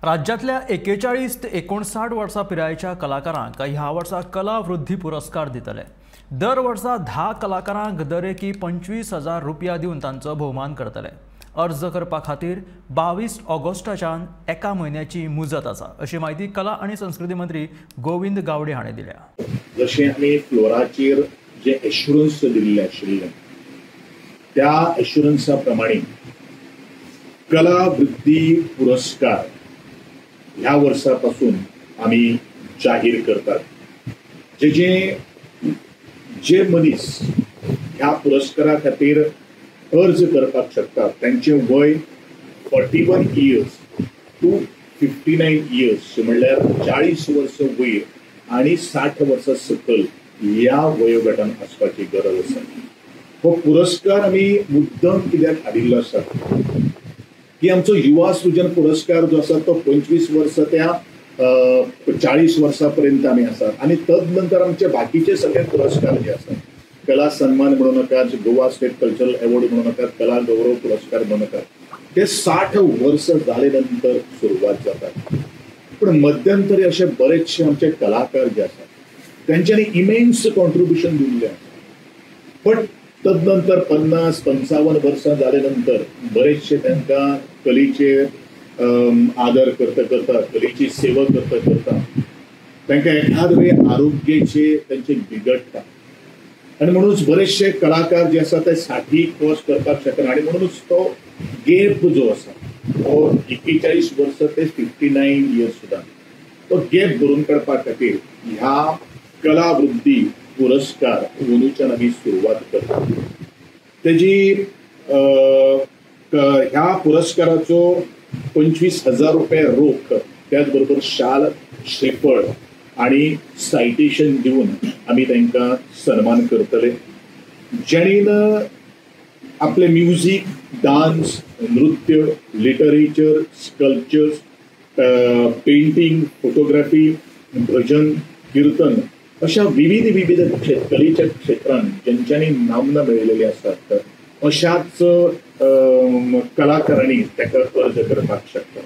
राज्यातल्या 41 ते 59 वर्सां पिरायेच्या कलाकारांक ह्या वर्सा कला वृद्धी पुरस्कार दितले। दर वर्सा 10 कलाकारांक दरेकी 25,000 रुपया दिवन तांचो भोवमान करतले। अर्ज करपा खातीर 22 ऑगस्टाच्यान एका म्हयन्याची मुजत आसा, अशी माहिती कला आणि संस्कृती मंत्री गोविंद गावडे हाणें दिल्या। जशें आमी फ्लोराचेर जे एश्युरन्स दिल्ले आशिल्ले त्या एश्युरन्सा प्रमाणे कला वृद्धी पुरस्कार ह्या वर्सापासून आम्ही जाहीर करतात। जे मनीस ह्या पुरस्कारा खातीर अर्ज करपाक शकतात त्यांचे वय 41 इयर्स टू 59 इयर्स म्हणल्यार 40 वर्स वयर आणि 60 वर्सां सकयल ह्या वयोगटान आसपाची गरज आसा। हो पुरस्कार आमी मुद्दम कित्याक हाडिल्लो आसा की आमचो युवा सृजन पुरस्कार जो आसा तो 25 वर्सां त्या 40 वर्सां पर्यंत आमी आसात आणि तदनंतर आमचे बाकीचे सगळे पुरस्कार जे आसात, कला सन्मान म्हणू नाकात, गोवा स्टेट कल्चरल अवॉर्ड म्हणू नाकात, कला गौरव पुरस्कार म्हणू नाकात, ते 60 वर्स जाले नंतर सुरुवात जातात। पण मध्यंतरी असे बरेचसे आमचे कलाकार जे आसात त्यांच्यानी इमेन्स कॉन्ट्रिब्युशन दिल्ले आसा, पण तदनंतर 50-55 वर्सां जाले नंतर बरेचसे तांकां कलेचे आदर करता करता, कलेची सेवा करता करता तांकां एखाद वेळ आरोग्याचे तांचे बिगडटा आणि म्हणूनच बरेचसे कलाकार जे आसा ते 60 क्रॉस करपाक शकना आणि म्हणूनच तो गॅप जो आसा तो 41 वर्स ते 59 इयर्स सुद्धा तो गॅप भरून काडपा खातीर ह्या कला वृद्धी पुरस्कार अंदूच्यान आमी सुरवात करतात। तेजी ह्या पुरस्काराचो 25,000 रुपया रोख, त्याच बरोबर शाल, श्रीफळ आणि सायटेशन दिवन आमी तांकां सन्मान करतले। जेणीन आपले म्युझिक, डान्स, नृत्य, लिटरेचर, स्कल्पचर्स, पेंटिंग, फोटोग्राफी, भजन, कीर्तन अशा विविध कलेच्या क्षेत्रांत ज्यांच्यानी नामना मेळयलेली आसात अशाच कलाकारांनी ताका अर्ज करपाक शकतात।